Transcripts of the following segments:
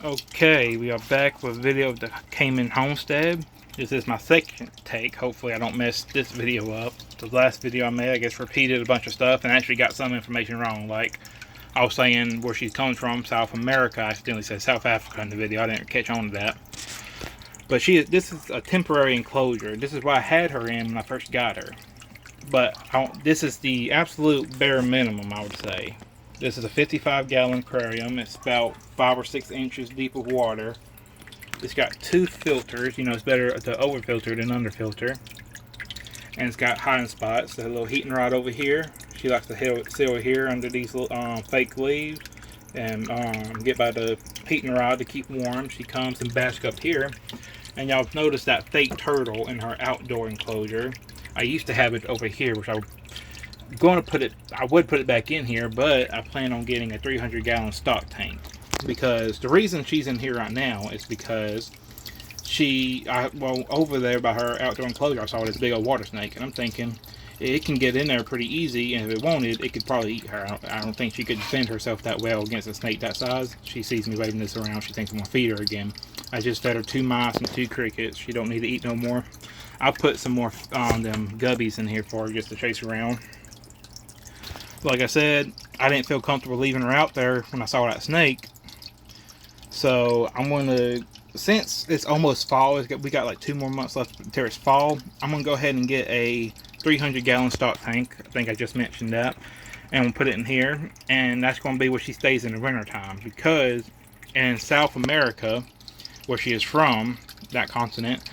Okay, we are back with a video of the Caiman homestead. This is my second take. Hopefully I don't mess this video up. The last video I made, I guess, repeated a bunch of stuff and actually got some information wrong. Like, I was saying where she comes from, South America. I accidentally said South Africa in the video. I didn't catch on to that. But this is a temporary enclosure. This is what I had her in when I first got her. But this is the absolute bare minimum, I would say. This is a 55-gallon aquarium. It's about 5 or 6 inches deep of water. It's got 2 filters. You know, it's better to over-filter than under-filter. And it's got hiding spots. A little heating rod over here. She likes to sit over here under these fake leaves and get by the heating rod to keep warm. She comes and basks up here. And y'all notice that fake turtle in her outdoor enclosure. I used to have it over here, which I would put it back in here, but I plan on getting a 300-gallon stock tank, because the reason she's in here right now is because over there by her outdoor enclosure, I saw this big old water snake, and I'm thinking it can get in there pretty easy, and if it wanted, it could probably eat her. I don't think she could defend herself that well against a snake that size. She sees me waving this around, she thinks I'm gonna feed her again. I just fed her 2 mice and 2 crickets. She don't need to eat no more. I'll put some more them gubbies in here for her just to chase around. Like I said, I didn't feel comfortable leaving her out there when I saw that snake. So I'm going to, since it's almost fall, we got like 2 more months left until it's fall, I'm going to go ahead and get a 300-gallon stock tank. I think I just mentioned that. And we'll put it in here. And that's going to be where she stays in the winter time. Because in South America, where she is from, that continent,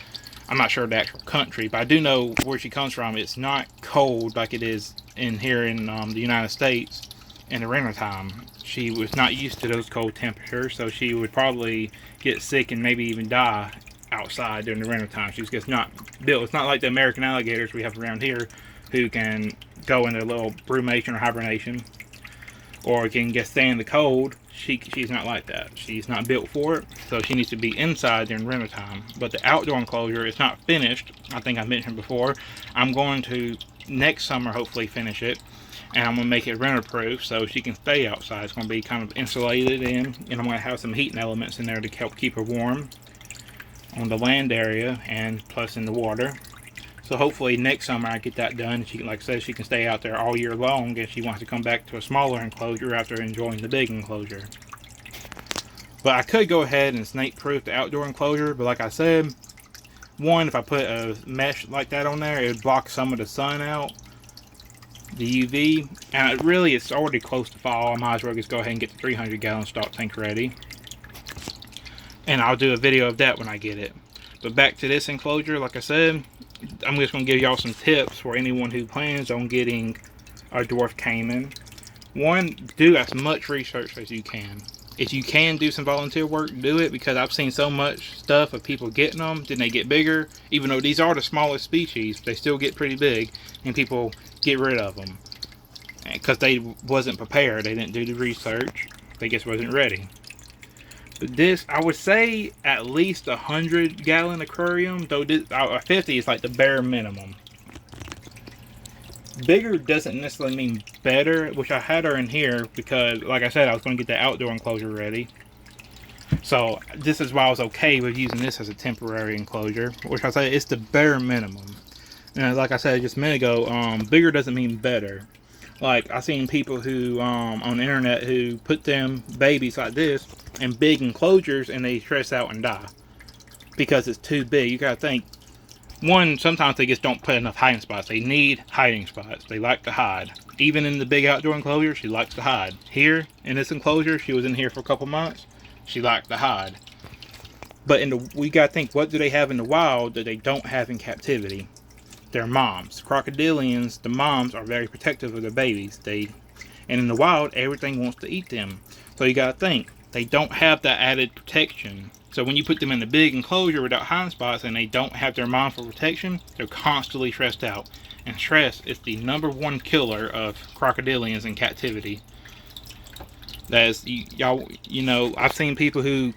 I'm not sure the actual country, but I do know where she comes from. It's not cold like it is here in the United States in the winter time. She was not used to those cold temperatures, so she would probably get sick and maybe even die outside during the winter time. She's just not built. It's not like the American alligators we have around here, who can go into a little brumation or hibernation, or can just stay in the cold. She's not like that. She's not built for it, so she needs to be inside during winter time. But the outdoor enclosure is not finished. I think I mentioned before. I'm going to next summer hopefully finish it, and I'm going to make it winter proof so she can stay outside. It's going to be kind of insulated in, and I'm going to have some heating elements in there to help keep her warm on the land area and plus in the water. So hopefully next summer I get that done. She, like I said, she can stay out there all year long if she wants to come back to a smaller enclosure after enjoying the big enclosure. But I could go ahead and snake proof the outdoor enclosure, but like I said, one, if I put a mesh like that on there, it would block some of the sun out, the UV, and it's already close to fall. I might as well just go ahead and get the 300-gallon stock tank ready. And I'll do a video of that when I get it. But back to this enclosure, like I said, I'm just going to give y'all some tips for anyone who plans on getting a dwarf Caiman. One, do as much research as you can. If you can do some volunteer work, do it, because I've seen so much stuff of people getting them, then they get bigger. Even though these are the smallest species, they still get pretty big, and people get rid of them because they wasn't prepared. They didn't do the research. They just wasn't ready. But this, I would say, at least 100-gallon aquarium, though 50 is like the bare minimum. Bigger doesn't necessarily mean better, which I had her in here because, like I said, I was going to get the outdoor enclosure ready. So this is why I was okay with using this as a temporary enclosure, which I say it's the bare minimum. And like I said just a minute ago, bigger doesn't mean better. Like, I've seen people who, on the internet, who put them babies like this in big enclosures and they stress out and die because it's too big. You gotta think, one, sometimes they just don't put enough hiding spots. They need hiding spots. They like to hide. Even in the big outdoor enclosure, she likes to hide. Here, in this enclosure, she was in here for a couple months, she liked to hide. But we gotta think, what do they have in the wild that they don't have in captivity? Their moms. Crocodilians, the moms are very protective of their babies. And in the wild, everything wants to eat them. So you gotta think, they don't have that added protection. So when you put them in a big enclosure without hiding spots and they don't have their mom for protection, they're constantly stressed out. And stress is the #1 killer of crocodilians in captivity. That's, you know, I've seen people who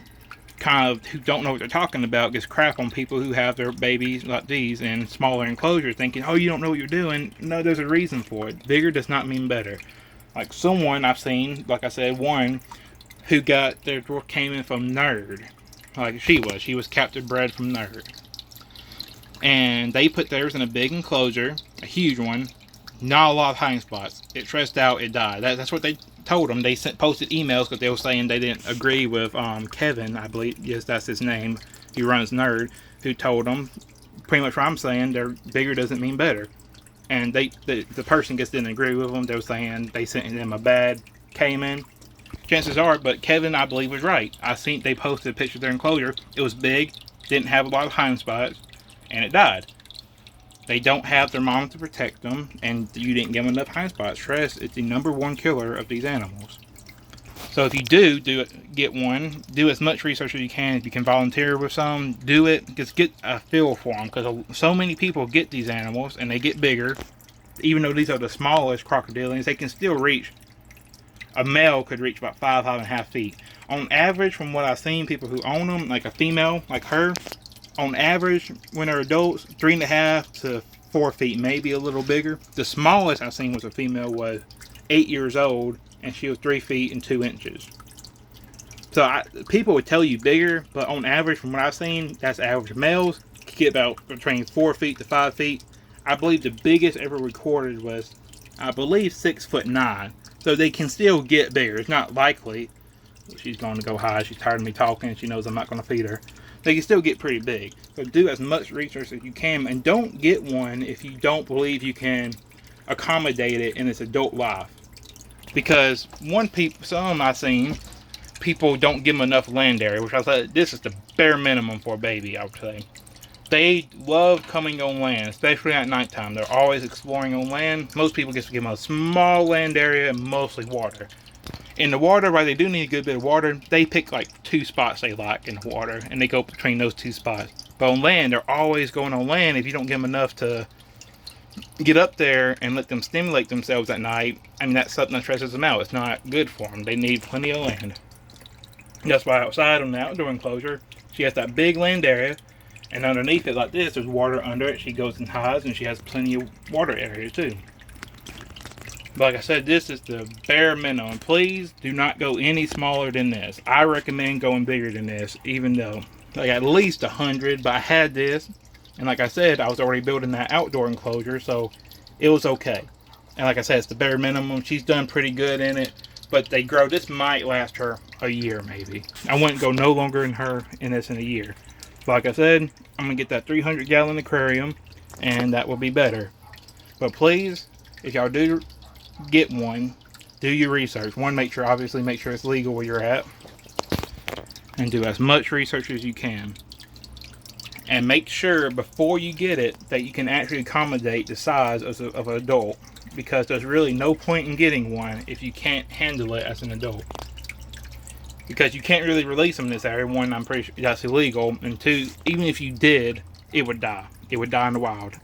don't know what they're talking about just crap on people who have their babies like these in smaller enclosures, thinking, oh, you don't know what you're doing. No, there's a reason for it. Bigger does not mean better. Like someone I've seen, like I said, one who got their dwarf Caiman from Nerd. Like she was captive bred from Nerd. And they put theirs in a big enclosure, a huge one, not a lot of hiding spots. It stressed out, it died. That's what they told them. They posted emails because they were saying they didn't agree with Kevin, I believe, yes, that's his name, who runs Nerd, who told them pretty much what I'm saying, they're bigger doesn't mean better. And the person just didn't agree with them. They were saying they sent them a bad Caiman. Chances are, but Kevin, I believe, was right. I seen they posted a picture of their enclosure. It was big, didn't have a lot of hiding spots, and it died. They don't have their mom to protect them, and you didn't give them enough hiding spots. Stress is the #1 killer of these animals. So if you get one, do as much research as you can. If you can volunteer with some, do it. Just get a feel for them, because so many people get these animals and they get bigger. Even though these are the smallest crocodilians, they can still reach. A male could reach about 5.5 feet. On average, from what I've seen, people who own them, like a female, like her, on average, when they're adults, 3.5 to 4 feet, maybe a little bigger. The smallest I've seen was a female was 8 years old, and she was 3 feet and 2 inches. So people would tell you bigger, but on average, from what I've seen, that's average. Males get about between 4 feet to 5 feet. I believe the biggest ever recorded was, I believe, 6'9". So they can still get bigger. It's not likely. She's going to go high. She's tired of me talking. She knows I'm not going to feed her. They can still get pretty big. So do as much research as you can, and don't get one if you don't believe you can accommodate it in its adult life. Because some I've seen, people don't give them enough land area, which I thought this is the bare minimum for a baby, I would say. They love coming on land, especially at nighttime. They're always exploring on land. Most people just give them a small land area and mostly water. In the water, while they do need a good bit of water, they pick like 2 spots they like in the water, and they go between those 2 spots. But on land, they're always going on land. If you don't give them enough to get up there and let them stimulate themselves at night, I mean, that's something that stresses them out. It's not good for them. They need plenty of land. That's why outside on the outdoor enclosure, she has that big land area, and underneath it like this, there's water under it. She goes and hides, and she has plenty of water area too. But like I said, this is the bare minimum. Please do not go any smaller than this. I recommend going bigger than this, even though like at least 100. But I had this, and like I said, I was already building that outdoor enclosure, so it was okay. And like I said, it's the bare minimum. She's done pretty good in it, but they grow. This might last her a year, maybe. I wouldn't go no longer in this in a year. But like I said, I'm gonna get that 300-gallon aquarium, and that will be better. But please, if y'all do get one, do your research. Obviously make sure it's legal where you're at, and do as much research as you can. And make sure before you get it that you can actually accommodate the size of an adult, because there's really no point in getting one if you can't handle it as an adult. Because you can't really release them in this area. One, I'm pretty sure that's illegal, and two, even if you did, it would die. It would die in the wild.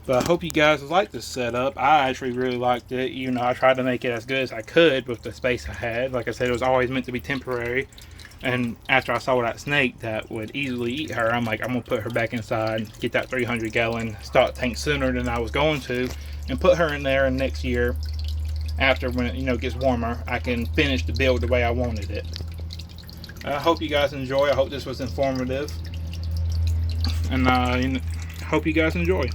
But I hope you guys like this setup. I actually really liked it. You know, I tried to make it as good as I could with the space I had. Like I said, it was always meant to be temporary. And after I saw that snake that would easily eat her, I'm like, I'm going to put her back inside, get that 300-gallon stock tank sooner than I was going to, and put her in there, and next year, after when it gets warmer, I can finish the build the way I wanted it. I hope you guys enjoy. I hope this was informative. And I hope you guys enjoy.